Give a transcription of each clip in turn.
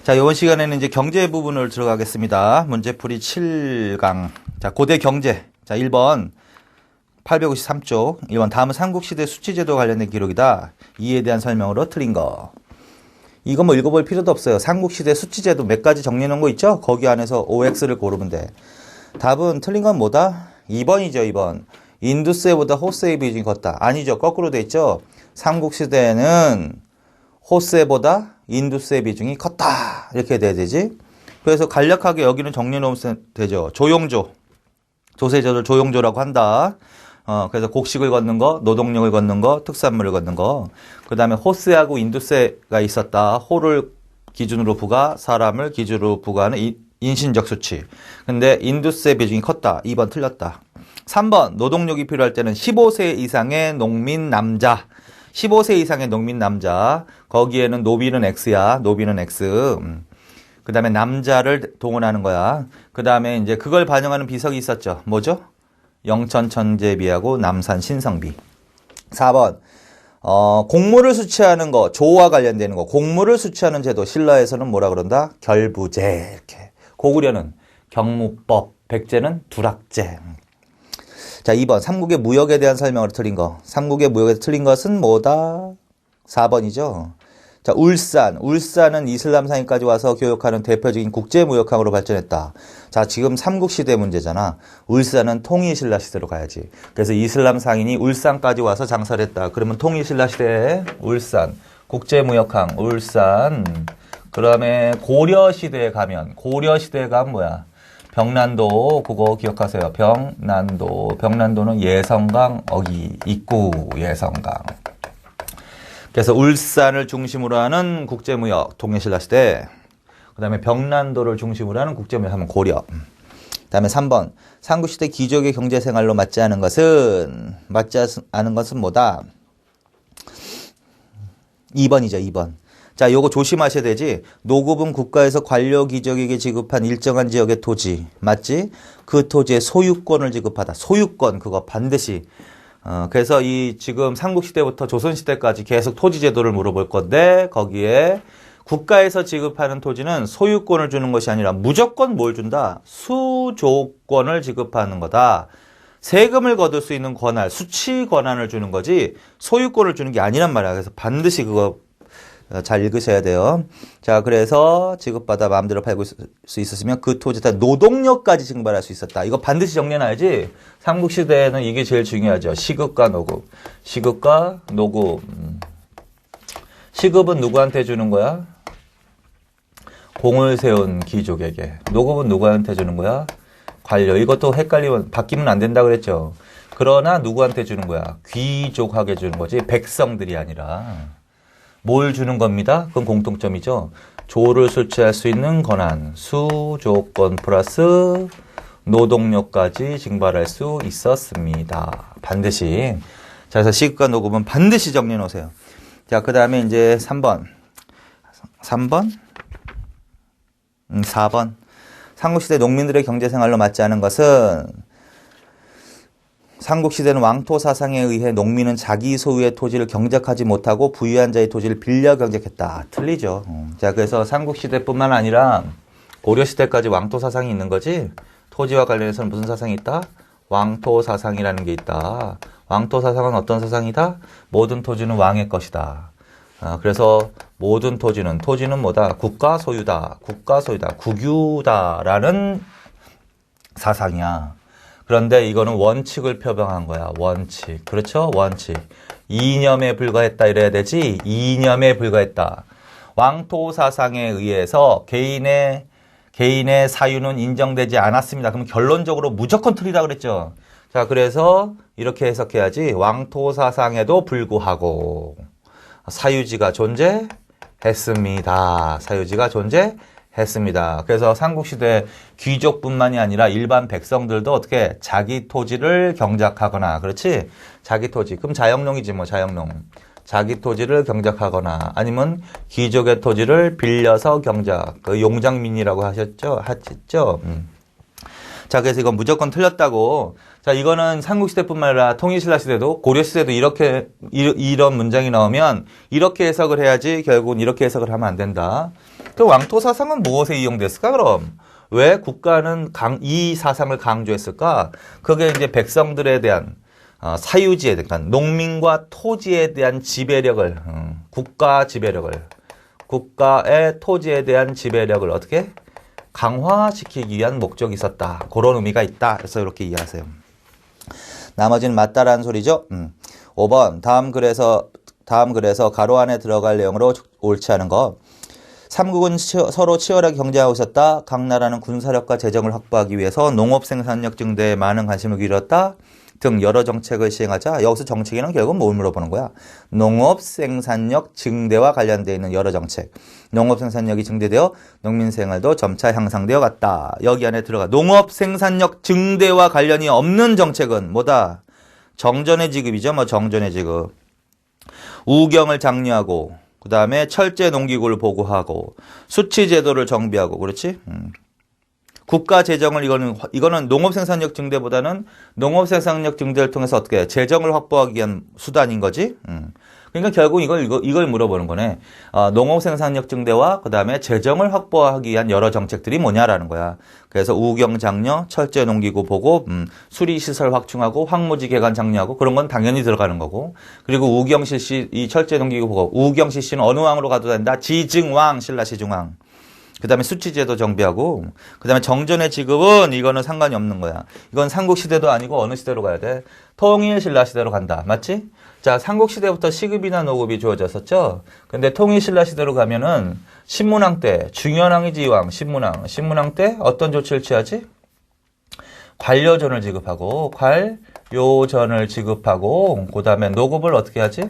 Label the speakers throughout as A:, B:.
A: 자, 이번 시간에는 이제 경제 부분을 들어가겠습니다. 문제풀이 7강. 자, 고대 경제. 자, 1번 853쪽. 1번 다음은 삼국시대 수치제도 관련된 기록이다. 이에 대한 설명으로 틀린 거. 이거 뭐 읽어볼 필요도 없어요. 삼국시대 수치제도 몇 가지 정리해놓은 거 있죠? 거기 안에서 OX를 고르면 돼. 답은 틀린 건 뭐다? 2번이죠, 2번. 인두세보다 호세의 비중이 컸다. 아니죠. 거꾸로 돼 있죠? 삼국시대에는 호세보다 인두세의 비중이 컸다. 이렇게 돼야 되지. 그래서 간략하게 여기는 정리해 놓으면 되죠. 조용조. 조세조를 조용조라고 한다. 그래서 곡식을 걷는 거, 노동력을 걷는 거, 특산물을 걷는 거. 그 다음에 호세하고 인두세가 있었다. 호를 기준으로 부가, 사람을 기준으로 부가하는 인신적 수치. 근데 인두세 비중이 컸다. 2번 틀렸다. 3번 노동력이 필요할 때는 15세 이상의 농민 남자. 15세 이상의 농민 남자. 거기에는 노비는 X야. 노비는 X. 그 다음에 남자를 동원하는 거야. 그 다음에 이제 그걸 반영하는 비석이 있었죠. 뭐죠? 영천 천재비하고 남산 신성비. 4번. 공무를 수치하는 거, 조와 관련되는 거. 공무를 수치하는 제도. 신라에서는 뭐라 그런다? 결부제. 이렇게. 고구려는 경무법. 백제는 두락제. 자, 2번. 삼국의 무역에 대한 설명으로 틀린 거. 삼국의 무역에서 틀린 것은 뭐다? 4번이죠. 자, 울산. 울산은 이슬람 상인까지 와서 교역하는 대표적인 국제무역항으로 발전했다. 자, 지금 삼국시대 문제잖아. 울산은 통일신라 시대로 가야지. 그래서 이슬람 상인이 울산까지 와서 장사를 했다. 그러면 통일신라 시대에 울산. 국제무역항, 울산. 그 다음에 고려시대에 가면, 고려시대에 가면 뭐야? 병난도, 그거 기억하세요. 병난도. 병난도는 예성강 어기, 입구 예성강. 그래서 울산을 중심으로 하는 국제무역, 통일신라 시대. 그 다음에 병난도를 중심으로 하는 국제무역 하면 고려. 그 다음에 3번. 삼국시대 귀족의 경제생활로 맞지 않은 것은 뭐다? 2번이죠, 2번. 자, 요거 조심하셔야 되지. 노급은 국가에서 관료 귀족에게 지급한 일정한 지역의 토지. 맞지? 그 토지의 소유권을 지급하다. 소유권, 그거 반드시. 그래서 이 지금 삼국시대부터 조선시대까지 계속 토지제도를 물어볼 건데, 거기에 국가에서 지급하는 토지는 소유권을 주는 것이 아니라 무조건 뭘 준다? 수조권을 지급하는 거다. 세금을 거둘 수 있는 권한, 수치 권한을 주는 거지, 소유권을 주는 게 아니란 말이야. 그래서 반드시 그거 잘 읽으셔야 돼요. 자, 그래서 지급받아 마음대로 팔고 수 있었으면 그 토지다 노동력까지 증발할 수 있었다. 이거 반드시 정리해놔야지. 삼국시대에는 이게 제일 중요하죠. 시급과 노급. 시급과 노급. 시급은 누구한테 주는 거야? 공을 세운 귀족에게. 노급은 누구한테 주는 거야? 관료. 이것도 헷갈리면 바뀌면 안 된다 그랬죠. 그러나 누구한테 주는 거야? 귀족에게 주는 거지. 백성들이 아니라. 뭘 주는 겁니다? 그건 공통점이죠. 조를 수취할 수 있는 권한, 수조권 플러스 노동력까지 증발할 수 있었습니다. 반드시. 자, 그래서 시급과 노급은 반드시 정리해 놓으세요. 자, 그 다음에 이제 3번. 3번? 4번. 삼국시대 농민들의 경제생활로 맞지 않은 것은 삼국시대는 왕토 사상에 의해 농민은 자기 소유의 토지를 경작하지 못하고 부유한 자의 토지를 빌려 경작했다. 틀리죠. 자, 그래서 삼국시대뿐만 아니라 고려시대까지 왕토 사상이 있는 거지. 토지와 관련해서는 무슨 사상이 있다? 왕토 사상이라는 게 있다. 왕토 사상은 어떤 사상이다? 모든 토지는 왕의 것이다. 그래서 모든 토지는 뭐다? 국가 소유다. 국가 소유다. 국유다라는 사상이야. 그런데 이거는 원칙을 표방한 거야. 원칙. 그렇죠? 원칙. 이념에 불과했다 이래야 되지. 이념에 불과했다. 왕토 사상에 의해서 개인의 사유는 인정되지 않았습니다. 그럼 결론적으로 무조건 틀리다 그랬죠. 자, 그래서 이렇게 해석해야지. 왕토 사상에도 불구하고 사유지가 존재했습니다. 사유지가 존재했습니다. 그래서 삼국시대 귀족뿐만이 아니라 일반 백성들도 어떻게 자기 토지를 경작하거나, 그렇지? 자기 토지. 그럼 자영농이지 뭐, 자영농. 자기 토지를 경작하거나 아니면 귀족의 토지를 빌려서 경작. 그 용장민이라고 하셨죠? 자, 그래서 이건 무조건 틀렸다고. 자, 이거는 삼국시대뿐만 아니라 통일신라 시대도 고려시대도 이런 문장이 나오면 이렇게 해석을 해야지 결국은 이렇게 해석을 하면 안 된다. 그럼 왕토 사상은 무엇에 이용됐을까? 그럼 왜 국가는 이 사상을 강조했을까? 그게 이제 백성들에 대한 사유지에 대한, 그러니까 농민과 토지에 대한 지배력을, 국가 지배력을, 국가의 토지에 대한 지배력을 어떻게 강화시키기 위한 목적이 있었다. 그런 의미가 있다. 그래서 이렇게 이해하세요. 나머지는 맞다라는 소리죠. 5번 다음 글에서 가로 안에 들어갈 내용으로 옳지 않은 거. 삼국은 서로 치열하게 경쟁하고 있었다. 각 나라는 군사력과 재정을 확보하기 위해서 농업 생산력 증대에 많은 관심을 기울였다. 등 여러 정책을 시행하자. 여기서 정책이란 결국 뭘 물어보는 거야? 농업 생산력 증대와 관련되어 있는 여러 정책. 농업 생산력이 증대되어 농민 생활도 점차 향상되어 갔다. 여기 안에 들어가. 농업 생산력 증대와 관련이 없는 정책은 뭐다? 정전의 지급이죠. 뭐 정전의 지급. 우경을 장려하고 그 다음에 철제 농기구를 보고하고 수치 제도를 정비하고 그렇지? 국가 재정을 이거는 농업 생산력 증대보다는 농업 생산력 증대를 통해서 어떻게 재정을 확보하기 위한 수단인 거지. 그러니까 결국 이걸 물어보는 거네. 농업 생산력 증대와 그 다음에 재정을 확보하기 위한 여러 정책들이 뭐냐라는 거야. 그래서 우경 장려, 철제 농기구 보고, 수리 시설 확충하고, 황무지 개간 장려하고 그런 건 당연히 들어가는 거고. 그리고 우경 실시 이 철제 농기구 보고 우경 실시는 어느 왕으로 가도 된다. 지증왕, 신라 시증왕. 그 다음에 수치제도 정비하고, 그 다음에 정전의 지급은 이거는 상관이 없는 거야. 이건 삼국시대도 아니고 어느 시대로 가야 돼? 통일신라시대로 간다. 맞지? 자, 삼국시대부터 시급이나 노급이 주어졌었죠? 근데 통일신라시대로 가면은 신문왕 때, 중현왕이지 이왕, 신문왕 때 어떤 조치를 취하지? 관료전을 지급하고, 그 다음에 노급을 어떻게 하지?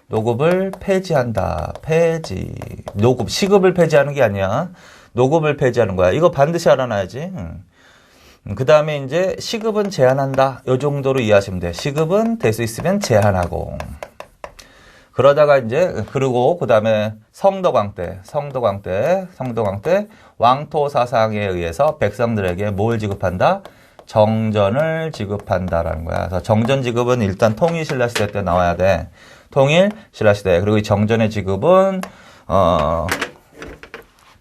A: 노급을 폐지한다. 폐지. 노급, 시급을 폐지하는 게 아니야. 노급을 폐지하는 거야. 이거 반드시 알아놔야지. 그 다음에 이제 시급은 제한한다. 요 정도로 이해하시면 돼. 시급은 될 수 있으면 제한하고. 그러다가 이제, 그리고 그 다음에 성덕왕 때 왕토 사상에 의해서 백성들에게 뭘 지급한다? 정전을 지급한다라는 거야. 그래서 정전 지급은 일단 통일신라시대 때 나와야 돼. 통일신라시대. 그리고 이 정전의 지급은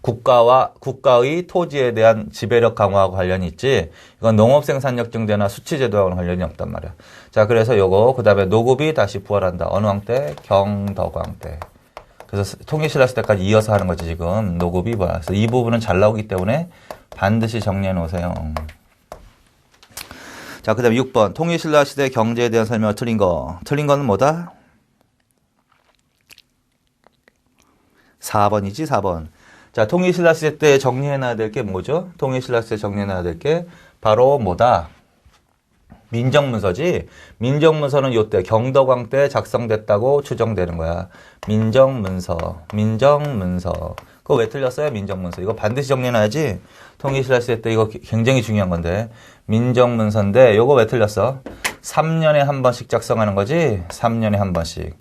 A: 국가의 토지에 대한 지배력 강화하고 관련이 있지. 이건 농업 생산력 증대나 수치 제도하고는 관련이 없단 말이야. 자, 그래서 요거 그다음에 노급이 다시 부활한다. 어느 왕 때? 경덕왕 때. 그래서 통일신라시대까지 이어서 하는 거지 지금. 노급이 뭐야. 그래서 이 부분은 잘 나오기 때문에 반드시 정리해 놓으세요. 자, 그다음에 6번 통일신라시대 경제에 대한 설명을 틀린 거. 틀린 거는 뭐다? 4번이지 4번. 자, 통일신라시대 때 정리해놔야 될 게 뭐죠? 통일신라시대 정리해놔야 될 게 바로 뭐다? 민정문서지. 민정문서는 요때 경덕왕 때 작성됐다고 추정되는 거야. 민정문서. 그거 왜 틀렸어요? 민정문서. 이거 반드시 정리해놔야지. 통일신라시대 때 이거 굉장히 중요한 건데. 민정문서인데 요거 왜 틀렸어? 3년에 한 번씩 작성하는 거지? 3년에 한 번씩.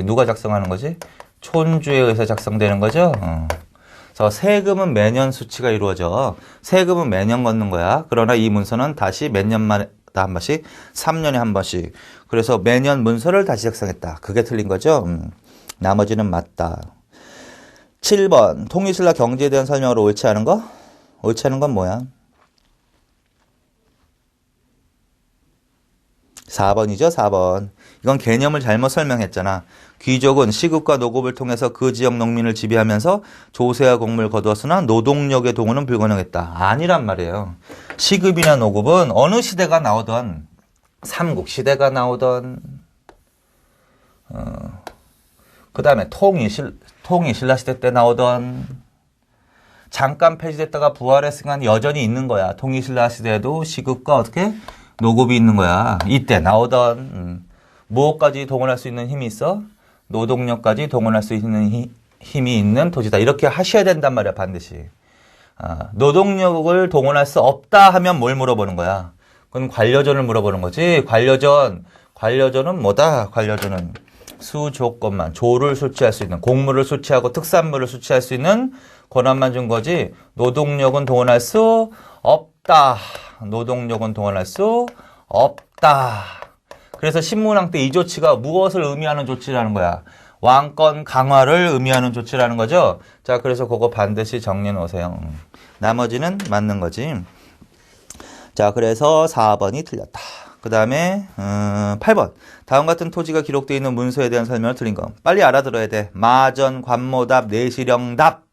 A: 누가 작성하는 거지? 촌주에 의해서 작성되는 거죠. 그래서 세금은 매년 수치가 이루어져. 세금은 매년 걷는 거야. 그러나 이 문서는 다시 몇 년마다 한 번씩, 3년에 한 번씩. 그래서 매년 문서를 다시 작성했다. 그게 틀린 거죠. 나머지는 맞다. 7번 통일신라 경제에 대한 설명으로 옳지 않은 거? 옳지 않은 건 뭐야? 4번이죠. 4번. 이건 개념을 잘못 설명했잖아. 귀족은 시급과 노급을 통해서 그 지역 농민을 지배하면서 조세와 공물을 거두었으나 노동력의 동원은 불가능했다. 아니란 말이에요. 시급이나 노급은 어느 시대가 나오던 삼국시대가 나오던 그 다음에 통일신라시대 때 나오던 잠깐 폐지됐다가 부활했으니까 여전히 있는 거야. 통일신라시대에도 시급과 어떻게? 노급이 있는 거야. 이때 나오던 무엇까지 동원할 수 있는 힘이 있어? 노동력까지 동원할 수 있는 힘이 있는 토지다. 이렇게 하셔야 된단 말이야. 반드시. 노동력을 동원할 수 없다 하면 뭘 물어보는 거야? 그건 관료전을 물어보는 거지. 관료전은 뭐다? 관료전은 수조건만 조를 수취할 수 있는 공물을 수취하고 특산물을 수취할 수 있는 권한만 준 거지. 노동력은 동원할 수 없다. 노동력은 동원할 수 없다. 그래서 신문왕 때 이 조치가 무엇을 의미하는 조치라는 거야? 왕권 강화를 의미하는 조치라는 거죠. 자, 그래서 그거 반드시 정리해 놓으세요. 나머지는 맞는 거지. 자, 그래서 4번이 틀렸다. 그 다음에 8번. 다음 같은 토지가 기록되어 있는 문서에 대한 설명을 틀린 거. 빨리 알아들어야 돼. 마전, 관모답, 내시령답.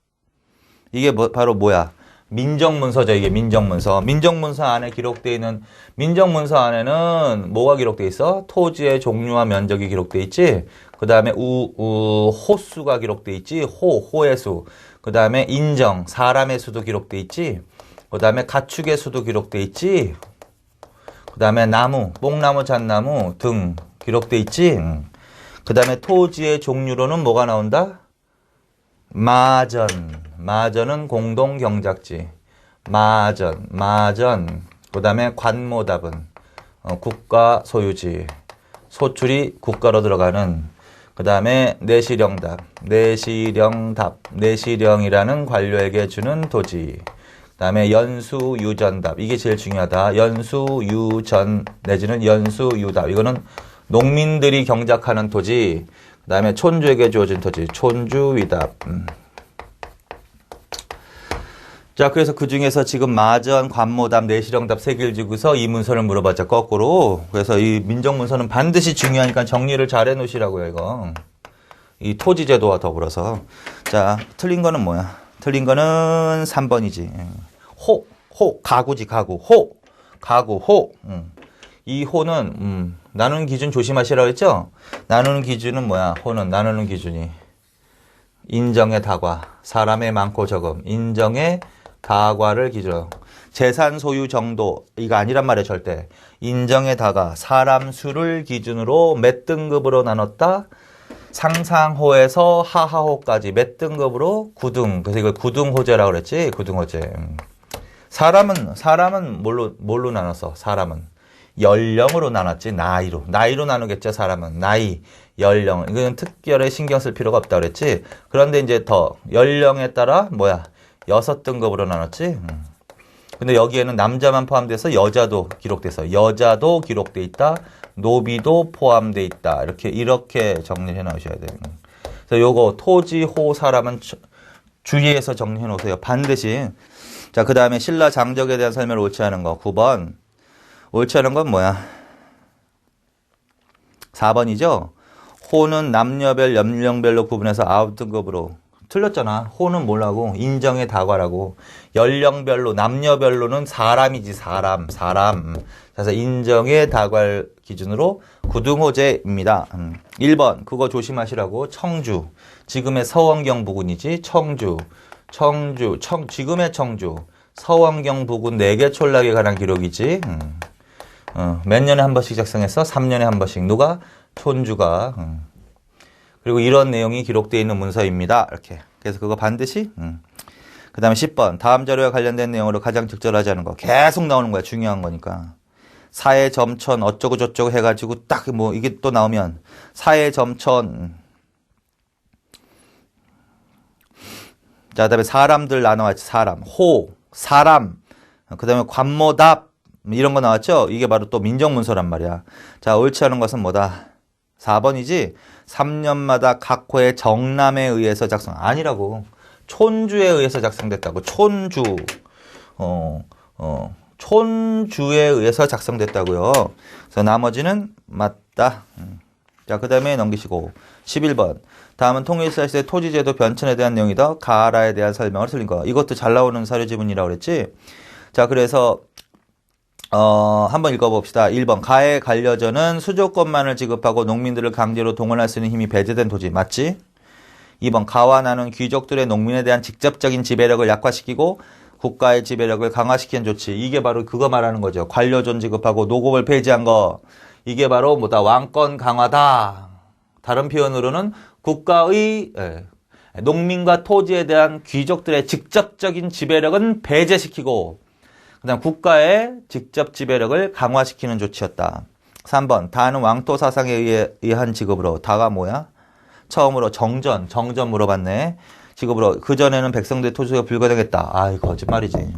A: 이게 바로 뭐야? 민정문서죠. 이게 민정문서. 민정문서 안에 기록되어 있는, 민정문서 안에는 뭐가 기록되어 있어? 토지의 종류와 면적이 기록되어 있지. 그 다음에 호수가 기록되어 있지. 호의 수. 그 다음에 인정, 사람의 수도 기록되어 있지. 그 다음에 가축의 수도 기록되어 있지. 그 다음에 나무, 뽕나무, 잣나무 등 기록되어 있지. 그 다음에 토지의 종류로는 뭐가 나온다? 마전. 마전은 공동경작지. 마전. 그 다음에 관모답은 국가 소유지. 소출이 국가로 들어가는. 그 다음에 내시령답. 내시령이라는 관료에게 주는 토지. 그 다음에 연수유전답. 이게 제일 중요하다. 연수유전 내지는 연수유답. 이거는 농민들이 경작하는 토지. 그 다음에 촌주에게 주어진 토지. 촌주위답. 자, 그래서 그 중에서 지금 마전, 관모답, 내시령답 세 개를 주고서 이 문서를 물어봤자 거꾸로. 그래서 이 민정문서는 반드시 중요하니까 정리를 잘 해놓으시라고요, 이거. 이 토지제도와 더불어서. 자, 틀린 거는 뭐야? 틀린 거는 3번이지. 가구지, 가구. 가구. 이 호는, 나누는 기준 조심하시라고 했죠? 나누는 기준은 뭐야? 호는 나누는 기준이. 인정의 다과. 사람의 많고 적음. 인정의 다과를 기준으로. 재산 소유 정도. 이거 아니란 말이에요, 절대. 인정의 다과. 사람 수를 기준으로 몇 등급으로 나눴다? 상상호에서 하하호까지 몇 등급으로? 9등. 그래서 이걸 9등호제라고 그랬지? 9등호제. 사람은 뭘로 나눴어? 사람은. 연령으로 나눴지, 나이로. 나이로 나누겠죠, 사람은. 나이, 연령. 이건 특별히 신경 쓸 필요가 없다고 그랬지? 그런데 이제 더, 연령에 따라, 6등급으로 나눴지? 근데 여기에는 남자만 포함돼서 여자도 기록돼서, 여자도 기록돼 있다, 노비도 포함돼 있다. 이렇게 정리를 해 놓으셔야 돼요. 그래서 요거, 토지, 호, 사람은 주의해서 정리해 놓으세요. 반드시. 자, 그 다음에 신라 장적에 대한 설명을 옳지 않은 거. 9번. 옳지 않은 건 뭐야? 4번이죠? 호는 남녀별, 연령별로 구분해서 9등급으로. 틀렸잖아. 호는 뭐라고? 인정의 다과라고. 연령별로, 남녀별로는 사람이지, 사람. 그래서 인정의 다과 기준으로 9등호제입니다. 1번, 그거 조심하시라고. 청주. 지금의 서원경 부근이지. 지금의 청주. 서원경 부근 4개 촌락에 관한 기록이지. 몇 년에 한 번씩 작성했어? 3년에 한 번씩. 누가? 촌주가. 그리고 이런 내용이 기록되어 있는 문서입니다. 이렇게. 그래서 그거 반드시. 그 다음에 10번. 다음 자료와 관련된 내용으로 가장 적절하지 않은 거. 계속 나오는 거야. 중요한 거니까. 사회 점천 어쩌고 저쩌고 해가지고 딱 이게 또 나오면 사회 점천. 자, 그다음에 사람들 나눠왔지. 사람. 사람. 그 다음에 관모답. 이런 거 나왔죠? 이게 바로 또 민정문서란 말이야. 자, 옳지 않은 것은 뭐다? 4번이지? 3년마다 각 호의 정람에 의해서 작성. 아니라고. 촌주에 의해서 작성됐다고. 촌주에 의해서 작성됐다고요. 그래서 나머지는 맞다. 자, 그 다음에 넘기시고. 11번. 다음은 통일사 시대 토지제도 변천에 대한 내용이다. 가라에 대한 설명을 틀린 거. 이것도 잘 나오는 사료 지문이라고 그랬지? 자, 그래서 한번 읽어봅시다. 1번. 가의 관려전은 수조권만을 지급하고 농민들을 강제로 동원할 수 있는 힘이 배제된 토지. 맞지? 2번. 가와 나는 귀족들의 농민에 대한 직접적인 지배력을 약화시키고 국가의 지배력을 강화시키는 조치. 이게 바로 그거 말하는 거죠. 관려전 지급하고 노급을 폐지한 거. 이게 바로 왕권 강화다. 다른 표현으로는 국가의 농민과 토지에 대한 귀족들의 직접적인 지배력은 배제시키고 그 다음 국가의 직접 지배력을 강화시키는 조치였다. 3번. 다는 왕토 사상에 의한 지급으로. 다가 뭐야? 처음으로 정전 물어봤네. 지급으로. 그전에는 백성들의 토지가 불가능했다. 아이, 거짓말이지.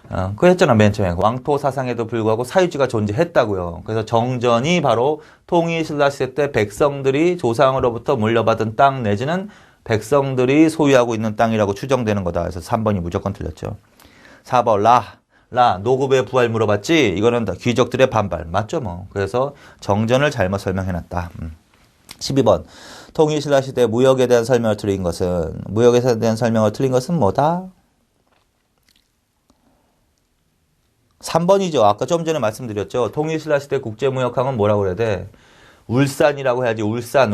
A: 그거 했잖아, 맨 처음에. 왕토 사상에도 불구하고 사유지가 존재했다고요. 그래서 정전이 바로 통일신라 시대 때 백성들이 조상으로부터 물려받은 땅 내지는 백성들이 소유하고 있는 땅이라고 추정되는 거다. 그래서 3번이 무조건 틀렸죠. 4번 노급의 부활 물어봤지? 이거는 다 귀족들의 반발. 맞죠 뭐. 그래서 정전을 잘못 설명해놨다. 12번 통일신라 시대 무역에 대한 설명을 틀린 것은 뭐다? 3번이죠. 아까 좀 전에 말씀드렸죠. 통일신라 시대 국제무역항은 뭐라고 그래야 돼? 울산이라고 해야지. 울산.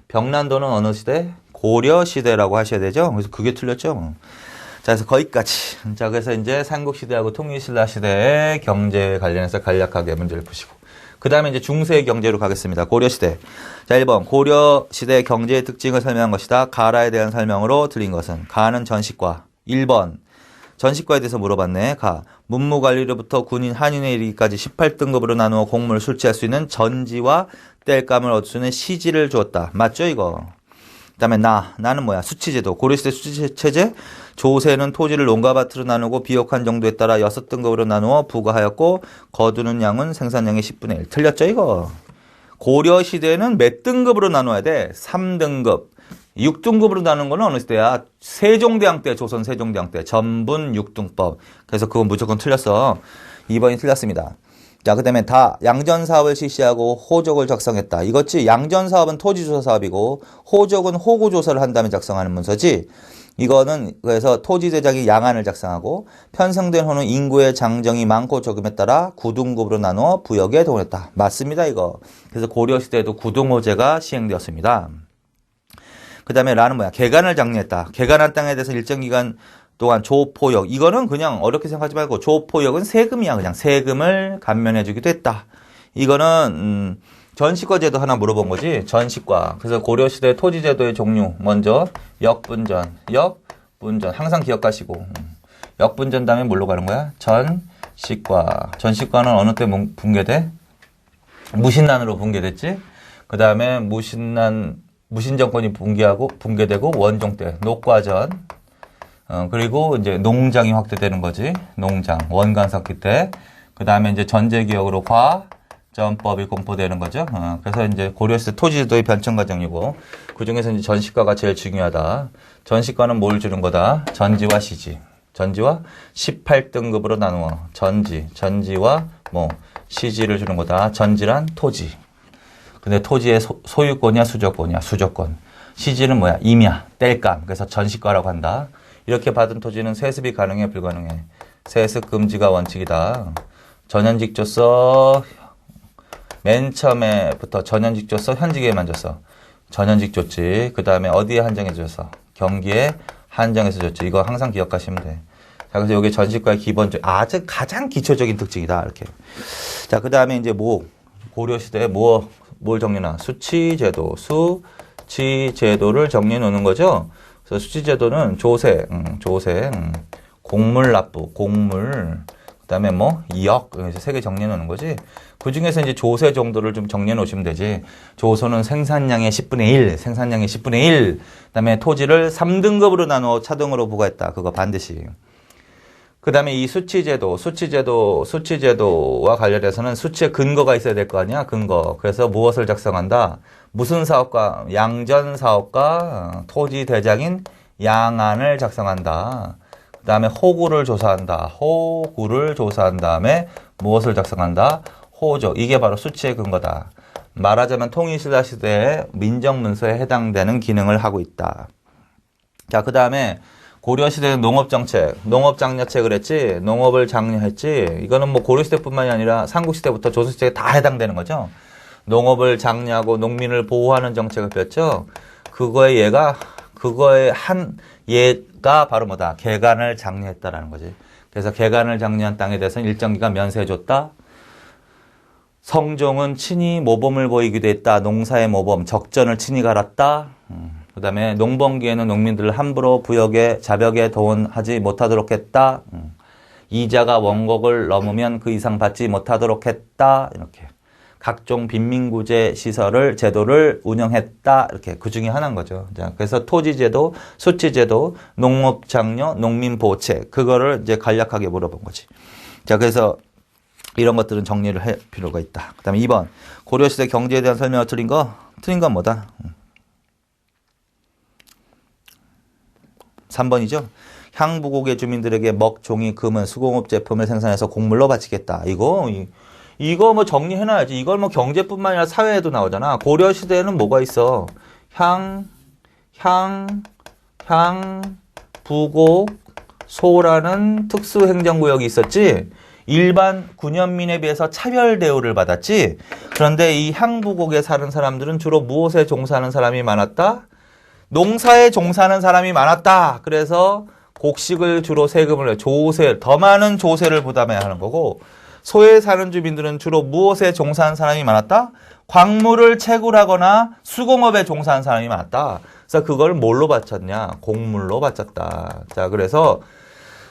A: 병난도는 어느 시대? 고려 시대라고 하셔야 되죠. 그래서 그게 틀렸죠. 자, 그래서 거기까지. 자, 그래서 이제 삼국시대하고 통일신라 시대의 경제에 관련해서 간략하게 문제를 푸시고. 그 다음에 이제 중세 경제로 가겠습니다. 고려시대. 자, 1번. 고려시대의 경제의 특징을 설명한 것이다. 가라에 대한 설명으로 틀린 것은? 가는 전식과. 1번. 전식과에 대해서 물어봤네. 문무관리로부터 군인, 한인에 이르기까지 18등급으로 나누어 공무를 술취할 수 있는 전지와 땔감을 얻을 수 있는 시지를 주었다. 맞죠, 이거? 그 다음에 나는 뭐야? 수치제도. 고려시대 수치체제. 조세는 토지를 농가 밭으로 나누고 비옥한 정도에 따라 6등급으로 나누어 부과하였고 거두는 양은 생산량의 10분의 1. 틀렸죠, 이거? 고려시대는 몇 등급으로 나눠야 돼? 3등급. 6등급으로 나누는 거는 어느 시대야? 세종대왕 때, 조선 세종대왕 때. 전분 6등법. 그래서 그건 무조건 틀렸어. 2번이 틀렸습니다. 자, 그 다음에 양전사업을 실시하고 호족을 작성했다. 이것지? 양전사업은 토지조사 사업이고 호족은 호구조사를 한 다음에 작성하는 문서지. 이거는 그래서 토지대장이 양안을 작성하고 편성된 호는 인구의 장정이 많고 적음에 따라 구등급으로 나누어 부역에 동원했다. 맞습니다, 이거. 그래서 고려시대에도 구등호제가 시행되었습니다. 그 다음에 라는 뭐야? 개간을 장려했다. 개간한 땅에 대해서 일정 기간 동안 조포역. 이거는 그냥 어렵게 생각하지 말고 조포역은 세금이야. 그냥 세금을 감면해주기도 했다. 이거는 전시과 제도 하나 물어본 거지. 전시과. 그래서 고려시대 토지제도의 종류. 먼저 역분전. 항상 기억하시고. 역분전 다음에 뭘로 가는 거야? 전시과. 전시과는 어느 때 붕괴돼? 무신난으로 붕괴됐지. 그 다음에 무신정권이 붕괴되고 원종 때 녹과전. 그리고 이제 농장이 확대되는 거지. 농장. 원관석기 때. 그 다음에 이제 전제기억으로 전법이 공포되는 거죠. 그래서 이제 고려시대 토지제도의 변천 과정이고, 그 중에서 이제 전시과가 제일 중요하다. 전시과는 뭘 주는 거다? 전지와 시지. 전지와 18등급으로 나누어. 전지와 시지를 주는 거다. 전지란 토지. 근데 토지의 소유권이야, 수조권이야? 수조권. 시지는 뭐야? 임야, 땔감. 그래서 전시과라고 한다. 이렇게 받은 토지는 세습이 가능해, 불가능해? 세습 금지가 원칙이다. 전현직조서 맨 처음에부터 전현직조서 현직에만 줬어. 전현직 줬지. 그 다음에 어디에 한정해 줬어? 경기에 한정해서 줬지. 이거 항상 기억하시면 돼. 자, 그래서 이게 전시과의 기본적, 가장 기초적인 특징이다. 이렇게. 자, 그 다음에 이제 고려시대에 뭘 정리나? 수치제도를 정리해 놓는 거죠. 그래서 수치제도는 조세, 곡물 납부, 그 다음에 역, 그래서 세 개 정리해 놓는 거지. 그 중에서 이제 조세 정도를 좀 정리해 놓으시면 되지. 조소는 생산량의 10분의 1, 그 다음에 토지를 3등급으로 나누어 차등으로 부과했다. 그거 반드시. 그 다음에 이 수치제도와 관련해서는 수치의 근거가 있어야 될 거 아니야? 근거. 그래서 무엇을 작성한다? 무슨 사업가? 양전 사업가, 토지 대장인 양안을 작성한다. 그 다음에 호구를 조사한 다음에 무엇을 작성한다? 호족. 이게 바로 수치의 근거다. 말하자면 통일신라 시대의 민정문서에 해당되는 기능을 하고 있다. 자, 그 다음에 고려시대는 농업장려책을 했지, 농업을 장려했지. 이거는 고려시대뿐만이 아니라 삼국시대부터 조선시대에 다 해당되는 거죠. 농업을 장려하고 농민을 보호하는 정책을 폈죠. 그거의 얘가 바로 뭐다? 개간을 장려했다라는 거지. 그래서 개간을 장려한 땅에 대해서는 일정 기간 면세해줬다. 성종은 친히 모범을 보이기도 했다. 농사의 모범, 적전을 친히 갈았다. 그 다음에 농번기에는 농민들을 함부로 자벽에 동원하지 못하도록 했다. 이자가 원곡을 넘으면 그 이상 받지 못하도록 했다. 이렇게. 각종 빈민구제 시설을 제도를 운영했다. 이렇게 그 중에 하나인 거죠. 자, 그래서 토지제도, 수치제도, 농업장려, 농민보호책 그거를 이제 간략하게 물어본 거지. 자, 그래서 이런 것들은 정리를 할 필요가 있다. 그다음에 2번 고려시대 경제에 대한 설명을 틀린 거. 틀린 건 뭐다? 3번이죠. 향부곡의 주민들에게 먹, 종이, 금은 수공업 제품을 생산해서 곡물로 바치겠다. 이거 뭐 정리해놔야지. 이걸 뭐 경제뿐만 아니라 사회에도 나오잖아. 고려시대에는 뭐가 있어? 부곡, 소라는 특수행정구역이 있었지. 일반 군현민에 비해서 차별 대우를 받았지. 그런데 이 향부곡에 사는 사람들은 주로 무엇에 종사하는 사람이 많았다? 농사에 종사하는 사람이 많았다. 그래서 곡식을 주로 세금을 내 조세, 더 많은 조세를 부담해야 하는 거고, 소에 사는 주민들은 주로 무엇에 종사하는 사람이 많았다? 광물을 채굴하거나 수공업에 종사하는 사람이 많았다. 그래서 그걸 뭘로 바쳤냐? 곡물로 바쳤다. 자, 그래서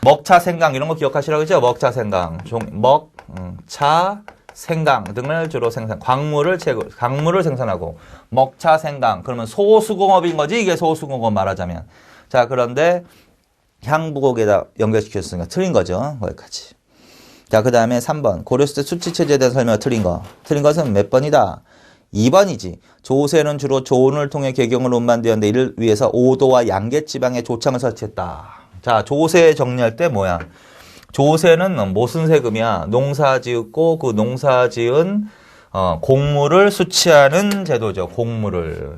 A: 먹차, 생강 이런 거 기억하시라고 했죠? 먹차, 생강, 생강 등을 주로 광물을 생산하고 먹차, 생강 그러면 소수공업인 거지. 이게 소수공업 말하자면. 자, 그런데 향부곡에다 연결시켰으니까 틀린 거죠. 거기까지. 자, 그 다음에 3번 고려시대 수치체제에 대한 설명을 틀린 거. 틀린 것은 몇 번이다? 2번이지. 조세는 주로 조운을 통해 개경을 운반되었는데 이를 위해서 오도와 양계지방에 조창을 설치했다. 자, 조세 정리할 때 뭐야? 조세는 무슨 세금이야? 농사 지었고 그 농사 지은 곡물을 수치하는 제도죠. 곡물을.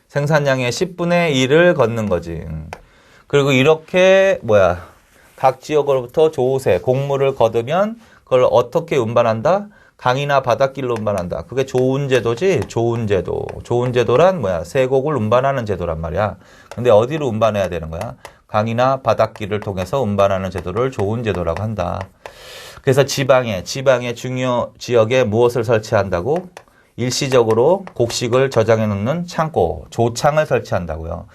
A: 생산량의 10분의 1을 걷는 거지. 그리고 이렇게 각 지역으로부터 조세, 곡물을 거두면 그걸 어떻게 운반한다? 강이나 바닷길로 운반한다. 그게 조운제도지. 조운제도. 조운제도란 세곡을 운반하는 제도란 말이야. 근데 어디로 운반해야 되는 거야? 강이나 바닷길을 통해서 운반하는 제도를 조운제도라고 한다. 그래서 지방의 중요 지역에 무엇을 설치한다고? 일시적으로 곡식을 저장해 놓는 창고, 조창을 설치한다고요.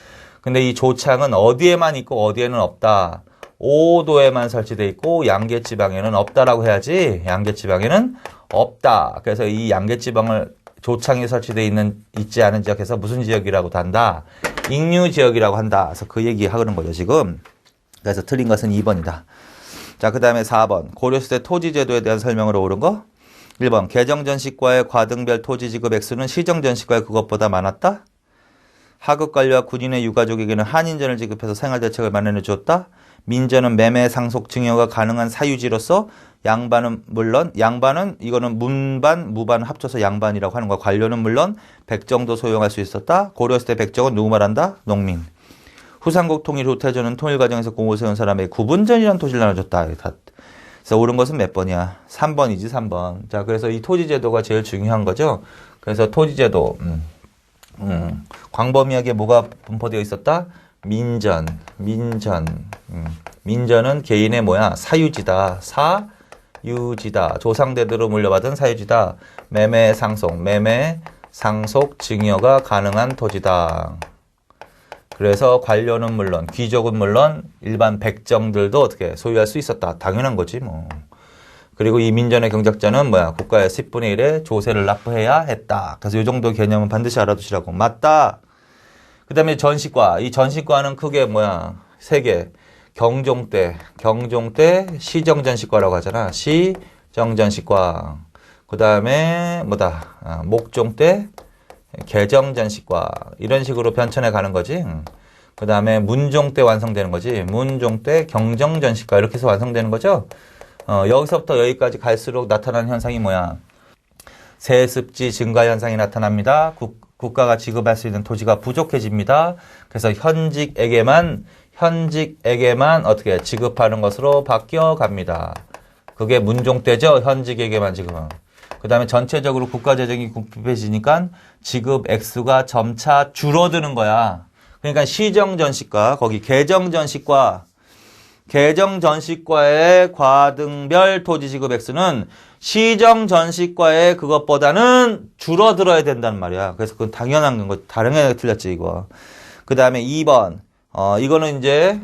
A: 근데 이 조창은 어디에만 있고 어디에는 없다. 5도에만 설치되어 있고 양계지방에는 없다라고 해야지. 양계지방에는 없다. 그래서 이 양계지방을 조창이 설치되어 있지 않은 지역에서 무슨 지역이라고 한다? 익류지역이라고 한다. 그래서 그 얘기 하는 거죠, 지금. 그래서 틀린 것은 2번이다. 자, 그 다음에 4번. 고려시대 토지제도에 대한 설명으로 옳은 거. 1번. 개정전식과의 과등별 토지 지급 액수는 시정전식과의 그것보다 많았다. 하급관리와 군인의 유가족에게는 한인전을 지급해서 생활대책을 마련해 주었다. 민전은 매매, 상속, 증여가 가능한 사유지로서 양반은 이거는 문반, 무반 합쳐서 양반이라고 하는 거야. 관료는 물론 백정도 소용할 수 있었다. 고려시대 백정은 누구 말한다? 농민. 후삼국 통일 후 태조는 통일 과정에서 공을 세운 사람에게 구분전이라는 토지를 나눠줬다. 그래서 옳은 것은 몇 번이야? 3번이지, 3번. 자, 그래서 이 토지제도가 제일 중요한 거죠. 그래서 토지제도, 광범위하게 뭐가 분포되어 있었다? 민전은 개인의 사유지다. 사유지다. 조상대대로 물려받은 사유지다. 매매, 상속, 증여가 가능한 토지다. 그래서 관료는 물론, 귀족은 물론, 일반 백정들도 어떻게 소유할 수 있었다. 당연한 거지, 뭐. 그리고 이 민전의 경작자는 국가의 10분의 1의 조세를 납부해야 했다. 그래서 이 정도 개념은 반드시 알아두시라고. 맞다. 그 다음에 전식과. 이 전식과는 크게 3개. 경종때 시정전식과라고 하잖아. 시정전식과. 그 다음에 목종때 개정전식과. 이런 식으로 변천해 가는 거지. 그 다음에 문종때 완성되는 거지. 문종때 경정전식과. 이렇게 해서 완성되는 거죠. 여기서부터 여기까지 갈수록 나타나는 현상이 세습지 증가 현상이 나타납니다. 국가가 지급할 수 있는 토지가 부족해집니다. 그래서 현직에게만 어떻게 지급하는 것으로 바뀌어 갑니다. 그게 문종 때죠. 현직에게만 지급하는. 그 다음에 전체적으로 국가 재정이 궁핍해지니까 지급 액수가 점차 줄어드는 거야. 그러니까 시정전식과 거기 개정전식과의 과등별 토지 지급 액수는 시정전식과의 그것보다는 줄어들어야 된다는 말이야. 그래서 그건 당연한 거, 다른 틀렸지, 이거. 그 다음에 2번. 이거는 이제,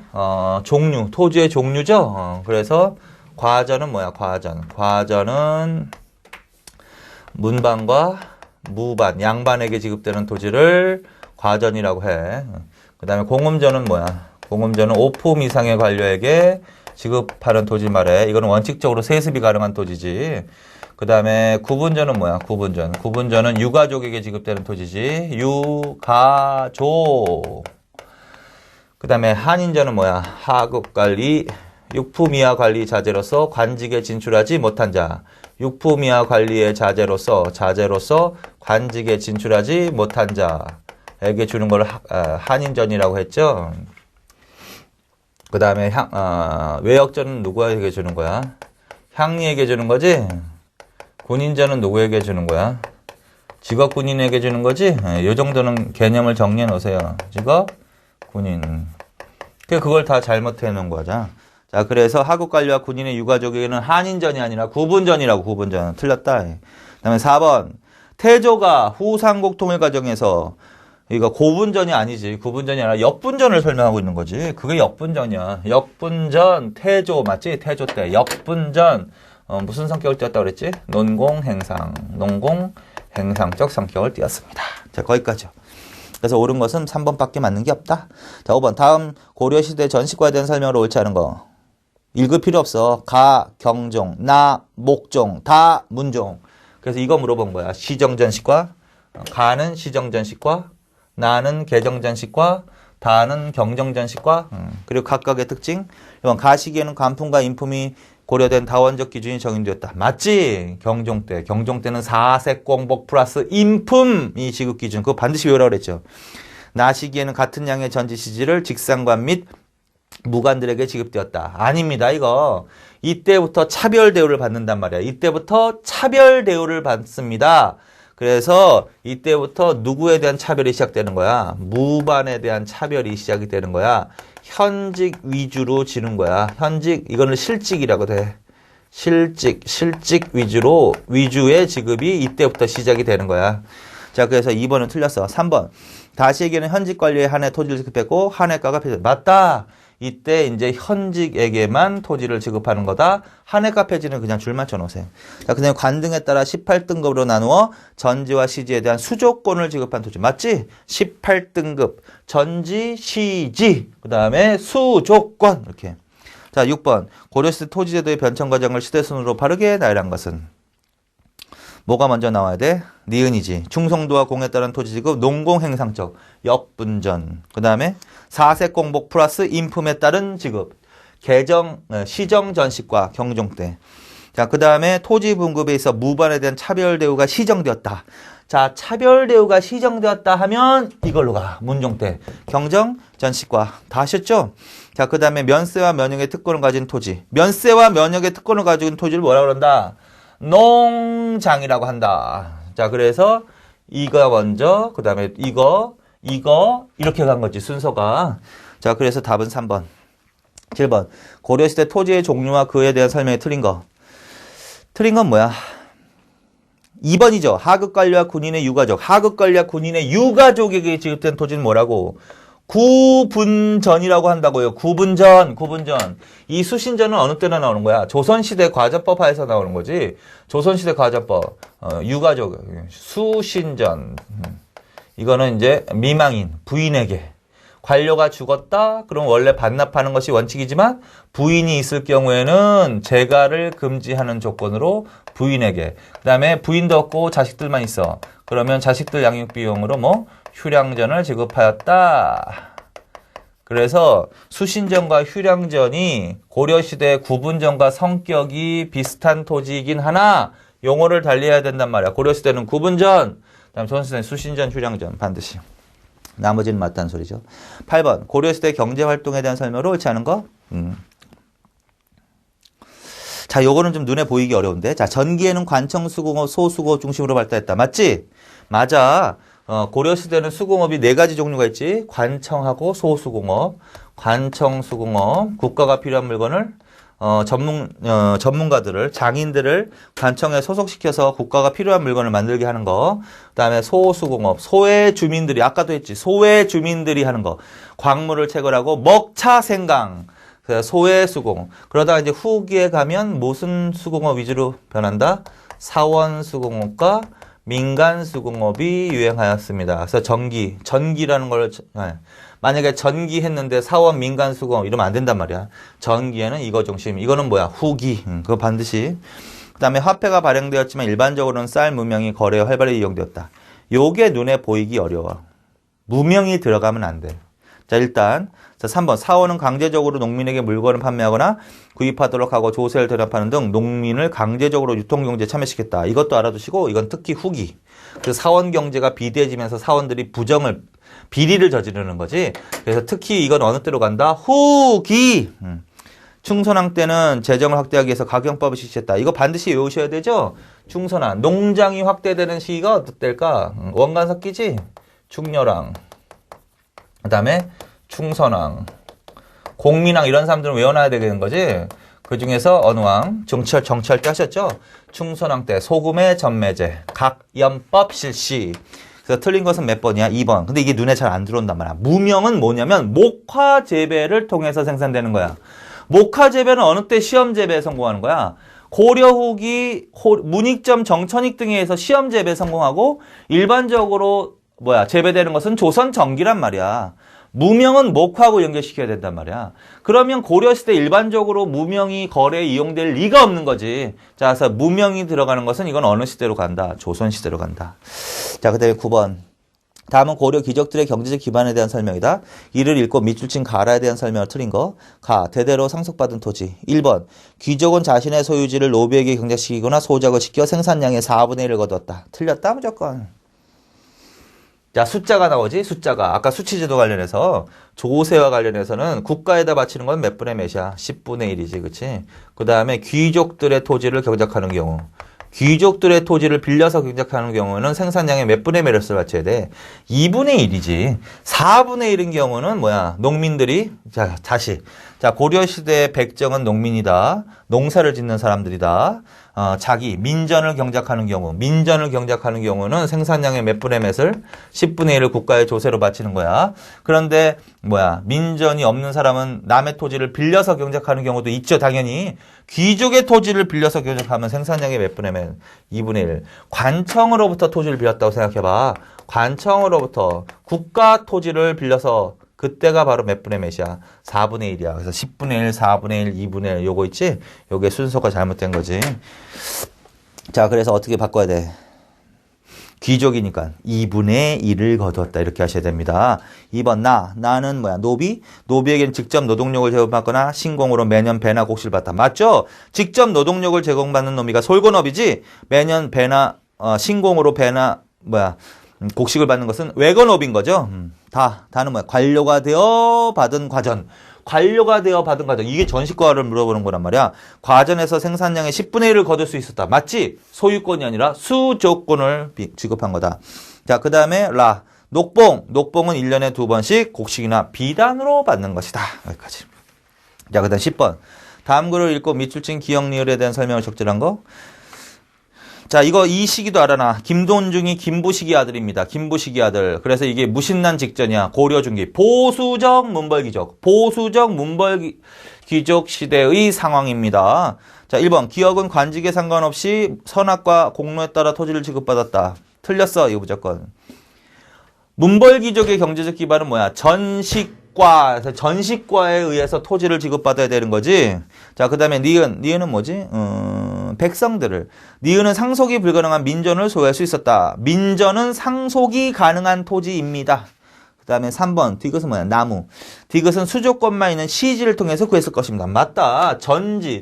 A: 토지의 종류죠. 그래서 과전은 과전은 문반과 무반, 양반에게 지급되는 토지를 과전이라고 해. 그 다음에 공음전은 뭐야? 공음전은 5품 이상의 관료에게 지급하는 토지 말해. 이거는 원칙적으로 세습이 가능한 토지지. 그 다음에 구분전은 뭐야? 구분전. 구분전은 유가족에게 지급되는 토지지. 유가족. 그 다음에 한인전은 뭐야? 하급관리, 육품 이하 관리 자재로서 관직에 진출하지 못한 자. 육품 이하 관리의 자재로서 관직에 진출하지 못한 자에게 주는 걸 한인전이라고 했죠. 그 다음에 외역전은 누구에게 주는 거야? 향리에게 주는 거지? 군인전은 누구에게 주는 거야? 직업군인에게 주는 거지? 이 정도는 개념을 정리해 놓으세요. 직업군인. 그걸 다 잘못해 놓은 거죠. 자, 그래서 하급관리와 군인의 유가족에게는 한인전이 아니라 구분전이라고, 구분전. 틀렸다. 그 다음에 4번. 태조가 후삼국 통일 과정에서, 이거 고분전이 아니지. 구분전이 아니라 역분전을 설명하고 있는 거지. 그게 역분전이야. 역분전, 태조, 맞지? 태조 때. 역분전. 무슨 성격을 띄었다고 그랬지? 논공행상적 성격을 띄었습니다. 자, 거기까지요. 그래서 옳은 것은 3번밖에 맞는 게 없다. 자, 5번. 다음 고려시대 전시과에 대한 설명으로 옳지 않은 거. 읽을 필요 없어. 가, 경종, 나, 목종, 다 문종. 그래서 이거 물어본 거야. 시정전시과. 가는 시정전시과. 나는 개정전시과. 다는 경정전시과. 그리고 각각의 특징. 이번 가시기에는 관품과 인품이 고려된 다원적 기준이 정인되었다. 맞지? 경종 때. 경종 때는 사색공복 플러스 인품이 지급 기준. 그거 반드시 외우라고 그랬죠. 나시기에는 같은 양의 전지시지를 직상관 및 무관들에게 지급되었다. 아닙니다. 이거. 이때부터 차별 대우를 받는단 말이야. 이때부터 차별 대우를 받습니다. 그래서 이때부터 누구에 대한 차별이 시작되는 거야? 무반에 대한 차별이 시작이 되는 거야. 현직 위주로 지는 거야. 현직, 이거는 실직이라고 돼. 실직 위주의 지급이 이때부터 시작이 되는 거야. 자, 그래서 2번은 틀렸어. 3번. 다시에게는 현직 관리에 한해 토지를 지급했고, 한해가가 폐지. 맞다! 이때 이제 현직에게만 토지를 지급하는 거다. 한해가 폐지는 그냥 줄 맞춰 놓으세요. 자, 그 다음에 관등에 따라 18등급으로 나누어 전지와 시지에 대한 수조권을 지급한 토지. 맞지? 18등급. 전지, 시지. 그 다음에 수조권. 이렇게. 자, 6번. 고려시대 토지제도의 변천 과정을 시대순으로 바르게 나열한 것은? 뭐가 먼저 나와야 돼? 니은이지. 충성도와 공에 따른 토지지급, 농공행상적, 역분전. 그 다음에 사색공복 플러스 인품에 따른 지급, 시정전식과 경종 때. 자, 그 다음에 토지 분급에 있어 무반에 대한 차별 대우가 시정되었다. 자, 차별 대우가 시정되었다 하면 이걸로 가. 문종 때. 경정전식과. 다 하셨죠? 자, 그 다음에 면세와 면역의 특권을 가진 토지. 면세와 면역의 특권을 가진 토지를 뭐라 그런다? 농장이라고 한다. 자, 그래서 이거 먼저, 그 다음에 이거 이렇게 간 거지, 순서가. 자, 그래서 답은 3번. 7번. 고려시대 토지의 종류와 그에 대한 설명이 틀린 거. 틀린 건 뭐야? 2번이죠. 하급관리와 군인의 유가족. 하급관리와 군인의 유가족에게 지급된 토지는 뭐라고? 구분전이라고 한다고요. 구분전. 이 수신전은 어느 때나 나오는 거야? 조선시대 과전법 하에서 나오는 거지. 조선시대 과전법. 유가족. 수신전. 이거는 이제 미망인, 부인에게. 관료가 죽었다? 그럼 원래 반납하는 것이 원칙이지만 부인이 있을 경우에는 재가를 금지하는 조건으로 부인에게. 그 다음에 부인도 없고 자식들만 있어. 그러면 자식들 양육 비용으로 휴량전을 지급하였다. 그래서 수신전과 휴량전이 고려시대 구분전과 성격이 비슷한 토지이긴 하나 용어를 달리해야 된단 말이야. 고려시대는 구분전, 그다음 조선시대는 수신전, 휴량전 반드시. 나머지는 맞다는 소리죠. 8번. 고려시대 경제활동에 대한 설명으로 옳지 않은 거? 자, 요거는 좀 눈에 보이기 어려운데. 자, 전기에는 관청, 수공업, 소수공업 중심으로 발달했다. 맞지? 맞아. 고려시대는 수공업이 4가지 종류가 있지. 관청하고 소수공업. 관청, 수공업. 국가가 필요한 물건을 전문가들을, 장인들을 관청에 소속시켜서 국가가 필요한 물건을 만들게 하는 거. 그 다음에 소수공업, 소외 주민들이, 아까도 했지, 소외 주민들이 하는 거. 광물을 채굴하고 먹차 생강, 소외 수공업. 그러다가 이제 후기에 가면 무슨 수공업 위주로 변한다? 사원수공업과 민간수공업이 유행하였습니다. 그래서 전기라는 걸 만약에 전기 했는데 사원 민간수공업 이러면 안 된단 말이야. 전기에는 이거 중심. 이거는 뭐야? 후기. 그거 반드시. 그다음에 화폐가 발행되었지만 일반적으로는 쌀 무명이 거래에 활발히 이용되었다. 요게 눈에 보이기 어려워. 무명이 들어가면 안 돼. 자, 일단 자, 3번 사원은 강제적으로 농민에게 물건을 판매하거나 구입하도록 하고 조세를 대납하는 등 농민을 강제적으로 유통경제에 참여시켰다. 이것도 알아두시고 이건 특히 후기. 그 사원 경제가 비대해지면서 사원들이 비리를 저지르는 거지. 그래서 특히 이건 어느 때로 간다? 후기. 충선왕 때는 재정을 확대하기 위해서 가경법을 실시했다. 이거 반드시 외우셔야 되죠? 충선왕. 농장이 확대되는 시기가 어떨까? 원간석기지? 충렬왕. 그 다음에 충선왕. 공민왕 이런 사람들은 외워놔야 되는 거지? 그 중에서 어느 왕? 정치할 때 하셨죠? 충선왕 때 소금의 전매제, 각연법 실시. 그래서 틀린 것은 몇 번이야? 2번. 근데 이게 눈에 잘 안 들어온단 말이야. 무명은 뭐냐면 목화 재배를 통해서 생산되는 거야. 목화 재배는 어느 때 시험 재배에 성공하는 거야? 고려 후기 문익점 정천익 등에 의해서 시험 재배에 성공하고 일반적으로 재배되는 것은 조선 전기란 말이야. 무명은 목화하고 연결시켜야 된단 말이야. 그러면 고려시대 일반적으로 무명이 거래에 이용될 리가 없는 거지. 자, 그래서 무명이 들어가는 것은 이건 어느 시대로 간다? 조선시대로 간다. 자, 그 다음에 9번. 다음은 고려 귀족들의 경제적 기반에 대한 설명이다. 이를 읽고 밑줄 친 가라에 대한 설명을 틀린 거. 가, 대대로 상속받은 토지. 1번. 귀족은 자신의 소유지를 노비에게 경작시키거나 소작을 시켜 생산량의 4분의 1을 거두었다. 틀렸다, 무조건. 자, 숫자가 나오지? 숫자가. 아까 수치제도 관련해서 조세와 관련해서는 국가에다 바치는 건 몇 분의 몇이야? 10분의 1이지. 그치? 그 다음에 귀족들의 토지를 경작하는 경우. 귀족들의 토지를 빌려서 경작하는 경우는 생산량의 몇 분의 몇을 바쳐야 돼? 2분의 1이지. 4분의 1인 경우는 농민들이, 자, 고려시대 백정은 농민이다. 농사를 짓는 사람들이다. 민전을 경작하는 경우는 생산량의 몇 분의 몇을 10분의 1을 국가의 조세로 바치는 거야. 그런데 민전이 없는 사람은 남의 토지를 빌려서 경작하는 경우도 있죠, 당연히. 귀족의 토지를 빌려서 경작하면 생산량의 몇 분의 몇? 2분의 1. 관청으로부터 토지를 빌렸다고 생각해봐. 관청으로부터 국가 토지를 빌려서 그때가 바로 몇 분의 몇이야? 4분의 1이야. 그래서 10분의 1, 4분의 1, 2분의 1 요거 있지? 요게 순서가 잘못된 거지. 자, 그래서 어떻게 바꿔야 돼? 귀족이니까 2분의 1을 거두었다. 이렇게 하셔야 됩니다. 2번 나는 노비? 노비에게는 직접 노동력을 제공받거나 신공으로 매년 배나 곡식을 받다. 맞죠? 직접 노동력을 제공받는 노비가 솔건업이지 매년 배나 신공으로 배나 곡식을 받는 것은 외건업인 거죠. 다는 관료가 되어 받은 과전. 이게 전시과를 물어보는 거란 말이야. 과전에서 생산량의 10분의 1을 거둘 수 있었다. 맞지? 소유권이 아니라 수조권을 지급한 거다. 자, 그 다음에 녹봉은 1년에 2번씩 곡식이나 비단으로 받는 것이다. 여기까지. 자, 그 다음 10번. 다음 글을 읽고 밑줄 친 기역 리을에 대한 설명을 적절한 거. 자, 이 시기도 알아놔. 김돈중이 김부식이 아들입니다. 김부식이 아들. 그래서 이게 무신난 직전이야. 고려 중기. 보수적 문벌귀족 시대의 상황입니다. 자, 1번. 기역은 관직에 상관없이 선악과 공로에 따라 토지를 지급받았다. 틀렸어, 이거 무조건. 문벌귀족의 경제적 기반은 전식과에 의해서 토지를 지급받아야 되는 거지. 자, 그 다음에 니은은 뭐지? 백성들을. 니은은 상속이 불가능한 민전을 소유할 수 있었다. 민전은 상속이 가능한 토지입니다. 그 다음에 3번. 디귿은 나무. 디귿은 수조권만 있는 시지를 통해서 구했을 것입니다. 맞다.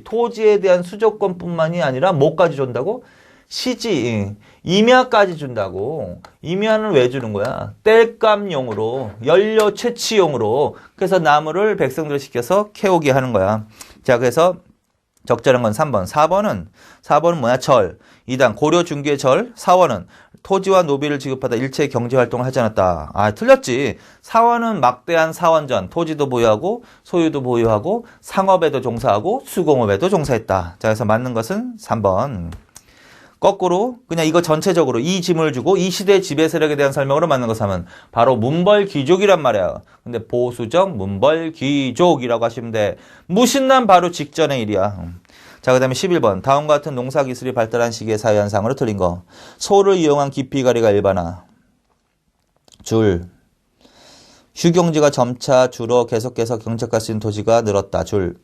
A: 토지에 대한 수조권뿐만이 아니라 뭐까지 준다고? 시지, 임야까지 준다고. 임야는 왜 주는 거야? 땔감용으로, 연료 채취용으로. 그래서 나무를 백성들 시켜서 캐오게 하는 거야. 자, 그래서 적절한 건 3번. 4번은 절. 2단 고려 중기의 절. 사원은 토지와 노비를 지급받아 일체 경제활동을 하지 않았다. 틀렸지. 사원은 막대한 사원전, 토지도 보유하고 소유도 보유하고 상업에도 종사하고 수공업에도 종사했다. 자, 그래서 맞는 것은 3번. 거꾸로 그냥 이거 전체적으로 이 지문을 주고 이 시대의 지배 세력에 대한 설명으로 맞는 것을 하면 바로 문벌귀족이란 말이야. 근데 보수적 문벌귀족이라고 하시면 돼. 무신난 바로 직전의 일이야. 자, 그 다음에 11번. 다음과 같은 농사기술이 발달한 시기의 사회현상으로 틀린 거. 소를 이용한 기피가리가 일반화. 줄. 휴경지가 점차 줄어 계속해서 경작할 수 있는 토지가 늘었다. 줄.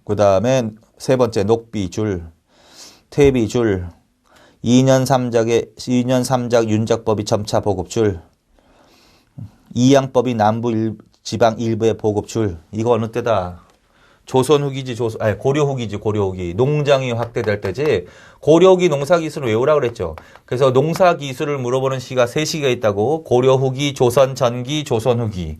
A: 그 다음에 세 번째 녹비 줄. 퇴비 줄. 2년 3작 윤작법이 점차 보급 줄. 이양법이 남부 지방 일부의 보급 줄. 이거 어느 때다? 조선 후기지, 고려 후기지, 고려 후기. 농장이 확대될 때지. 고려 후기 농사기술을 외우라 그랬죠. 그래서 농사기술을 물어보는 시가 3시가 있다고. 고려 후기, 조선 전기, 조선 후기.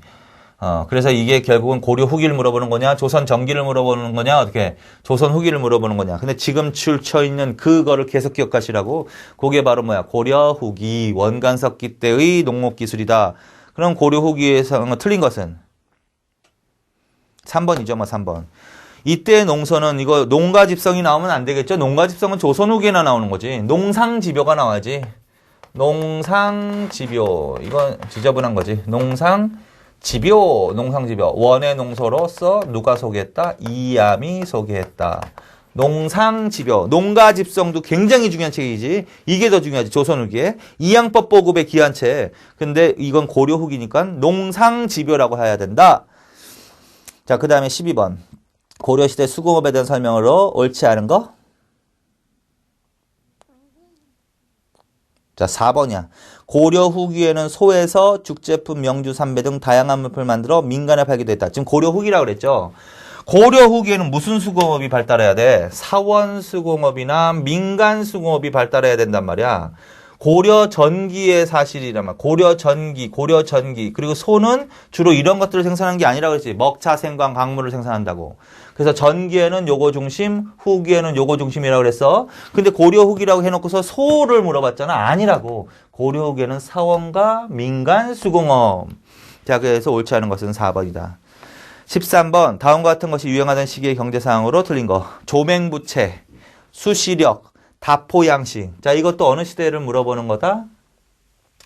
A: 그래서 이게 결국은 고려 후기를 물어보는 거냐, 조선 전기를 물어보는 거냐, 어떻게, 조선 후기를 물어보는 거냐. 근데 지금 출처 있는 그거를 계속 기억하시라고. 그게 바로 뭐야? 고려 후기, 원간석기 때의 농목기술이다. 그럼 고려 후기에서 틀린 것은? 3번이죠, 뭐 3번. 이때 농서는 이거 농가집성이 나오면 안 되겠죠? 농가집성은 조선 후기나 나오는 거지. 농상집요가 나와야지. 농상집요. 이건 지저분한 거지. 농상집요. 농상집요. 원의 농서로서 누가 소개했다? 이암이 소개했다. 농상집요. 농가집성도 굉장히 중요한 책이지. 이게 더 중요하지. 조선 후기에. 이양법 보급의 기한 책. 근데 이건 고려 후기니까 농상집요라고 해야 된다. 자, 그 다음에 12번. 고려시대 수공업에 대한 설명으로 옳지 않은 거? 자, 4번이야. 고려 후기에는 소에서 죽제품, 명주, 삼배 등 다양한 물품을 만들어 민간에 팔기도 했다. 지금 고려 후기라고 그랬죠. 고려 후기에는 무슨 수공업이 발달해야 돼? 사원 수공업이나 민간 수공업이 발달해야 된단 말이야. 고려 전기의 사실이란 말. 고려 전기. 그리고 소는 주로 이런 것들을 생산하는 게 아니라 그랬지. 먹차, 생광, 광물을 생산한다고. 그래서 전기에는 요거 중심, 후기에는 요거 중심이라고 그랬어. 근데 고려 후기라고 해놓고서 소를 물어봤잖아. 아니라고. 고려 후기에는 사원과 민간 수공업. 자, 그래서 옳지 않은 것은 4번이다. 13번. 다음과 같은 것이 유행하던 시기의 경제상황으로 틀린 거. 조맹부채, 수시력, 다포양식. 자, 이것도 어느 시대를 물어보는 거다?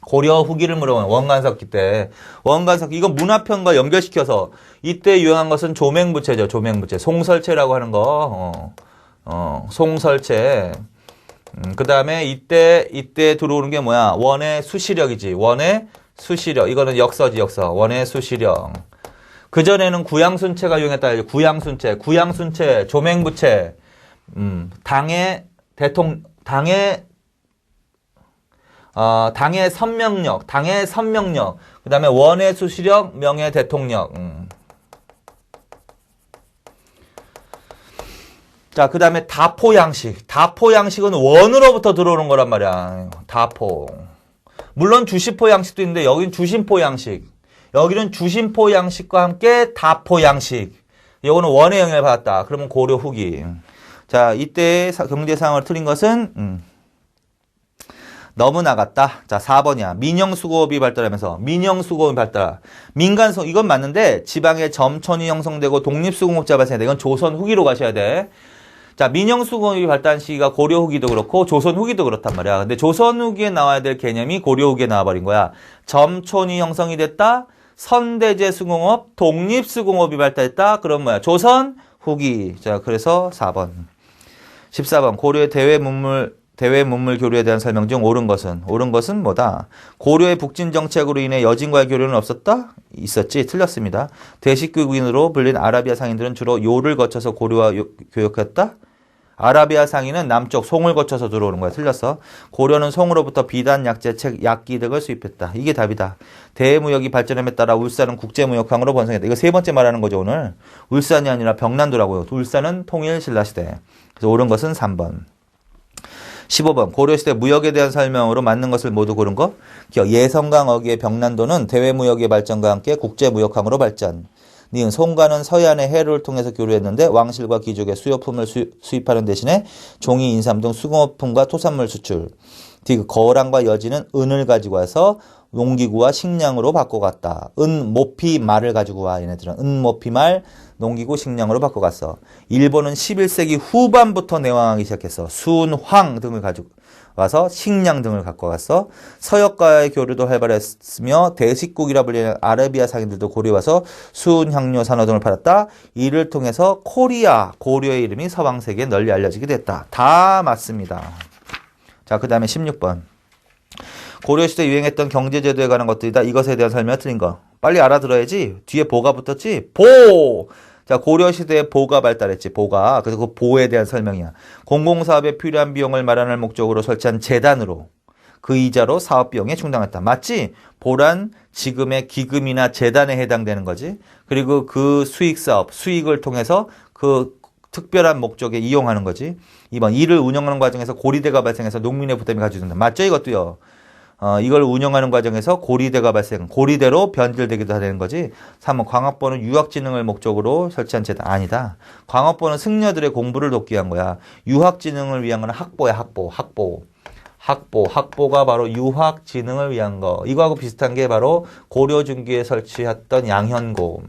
A: 고려 후기를 물어보는 원간석기 때. 원간석기. 이건 문화편과 연결시켜서 이때 유행한 것은 조맹부채죠. 조맹부채. 송설채라고 하는 거. 송설채. 그 다음에 이때 들어오는 게 뭐야? 원의 수시력이지. 원의 수시력. 이거는 역서지, 역서. 원의 수시력. 그전에는 구양순채가 유행했다. 구양순채, 조맹부채. 당의 선명력, 그 다음에 원의 수시력, 명의 대통령. 자, 그 다음에 다포양식. 다포양식은 원으로부터 들어오는 거란 말이야. 다포. 물론 주시포양식도 있는데 여긴 주심포양식. 여기는 주심포양식과 함께 다포양식. 이거는 원의 영향을 받았다. 그러면 고려 후기. 자, 이때 경제 상황을 틀린 것은 너무 나갔다. 자, 4번이야. 민영수공업이 발달하면서 민영수공업이 발달. 민간성 이건 맞는데 지방에 점촌이 형성되고 독립수공업자가 발생한다. 이건 조선 후기로 가셔야 돼. 자, 민영수공업이 발달한 시기가 고려 후기도 그렇고 조선 후기도 그렇단 말이야. 근데 조선 후기에 나와야 될 개념이 고려 후기에 나와버린 거야. 점촌이 형성이 됐다. 선대제 수공업, 독립수공업이 발달했다. 그럼 뭐야? 조선 후기. 자, 그래서 4번. 14번. 고려의 대외 문물 교류에 대한 설명 중 옳은 것은 뭐다? 고려의 북진 정책으로 인해 여진과의 교류는 없었다? 있었지. 틀렸습니다. 대식교국인으로 불린 아라비아 상인들은 주로 요를 거쳐서 고려와 교역했다? 아라비아 상인은 남쪽 송을 거쳐서 들어오는 거야. 틀렸어. 고려는 송으로부터 비단, 약재, 책, 약기 등을 수입했다. 이게 답이다. 대무역이 발전함에 따라 울산은 국제무역항으로 번성했다. 이거 세 번째 말하는 거죠, 오늘. 울산이 아니라 병난도라고요. 울산은 통일 신라시대. 그래서 옳은 것은 3번. 15번. 고려시대 무역에 대한 설명으로 맞는 것을 모두 고른 거. 기억. 예성강 어기의 병난도는 대외무역의 발전과 함께 국제무역항으로 발전. 니은 송가는 서해안의 해로를 통해서 교류했는데 왕실과 귀족의 수요품을 수입하는 대신에 종이, 인삼 등 수공업품과 토산물 수출. 디귿. 거란과 여진은 은을 가지고 와서 농기구와 식량으로 바꿔갔다. 은, 모피, 말을 가지고 와. 얘네들은 은, 모피, 말, 농기구, 식량으로 바꿔갔어. 일본은 11세기 후반부터 내왕하기 시작했어. 순, 황 등을 가지고 와서 식량 등을 갖고 갔어. 서역과의 교류도 활발했으며 대식국이라 불리는 아라비아 상인들도 고려에 와서 수은, 향료, 산호 등을 팔았다. 이를 통해서 코리아, 고려의 이름이 서방 세계에 널리 알려지게 됐다. 다 맞습니다. 자, 그 다음에 16번. 고려시대 유행했던 경제제도에 관한 것들이다. 이것에 대한 설명이 틀린 거. 빨리 알아들어야지. 뒤에 보가 붙었지? 보! 자, 고려시대에 보가 발달했지, 보가. 그래서 그 보에 대한 설명이야. 공공사업에 필요한 비용을 마련할 목적으로 설치한 재단으로 그 이자로 사업 비용에 충당했다. 맞지? 보란 지금의 기금이나 재단에 해당되는 거지. 그리고 그 수익 사업, 수익을 통해서 그 특별한 목적에 이용하는 거지. 2번, 이를 운영하는 과정에서 고리대가 발생해서 농민의 부담이 가중된다. 맞죠? 이것도요. 이걸 운영하는 과정에서 고리대가 고리대로 변질되기도 하는 거지. 3번, 광학보는 유학진흥을 목적으로 설치한 재단. 아니다. 광학보는 승려들의 공부를 돕기 위한 거야. 유학진흥을 위한 거는 학보야, 학보가 바로 유학진흥을 위한 거. 이거하고 비슷한 게 바로 고려중기에 설치했던 양현고.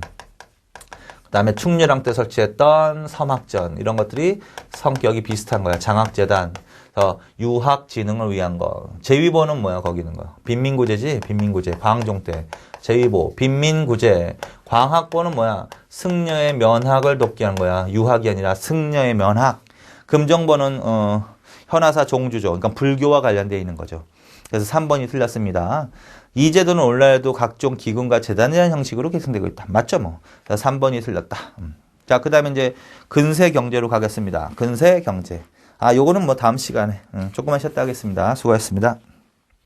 A: 그 다음에 충렬왕 때 설치했던 섬학전. 이런 것들이 성격이 비슷한 거야. 장학재단. 유학진흥을 위한 거. 제위보는 뭐야, 거기는 거. 빈민구제지, 빈민구제. 광종 때. 제위보, 빈민구제. 광학보는 뭐야, 승려의 면학을 돕게 하는 거야. 유학이 아니라 승려의 면학. 금정보는, 현하사 종주죠. 그러니까 불교와 관련되어 있는 거죠. 그래서 3번이 틀렸습니다. 이 제도는 오늘날에도 각종 기금과 재단이라는 형식으로 계승되고 있다. 맞죠, 뭐. 3번이 틀렸다. 자, 그 다음에 이제 근세 경제로 가겠습니다. 근세 경제. 요거는 뭐 다음 시간에 조금만 쉬었다 하겠습니다. 수고하셨습니다.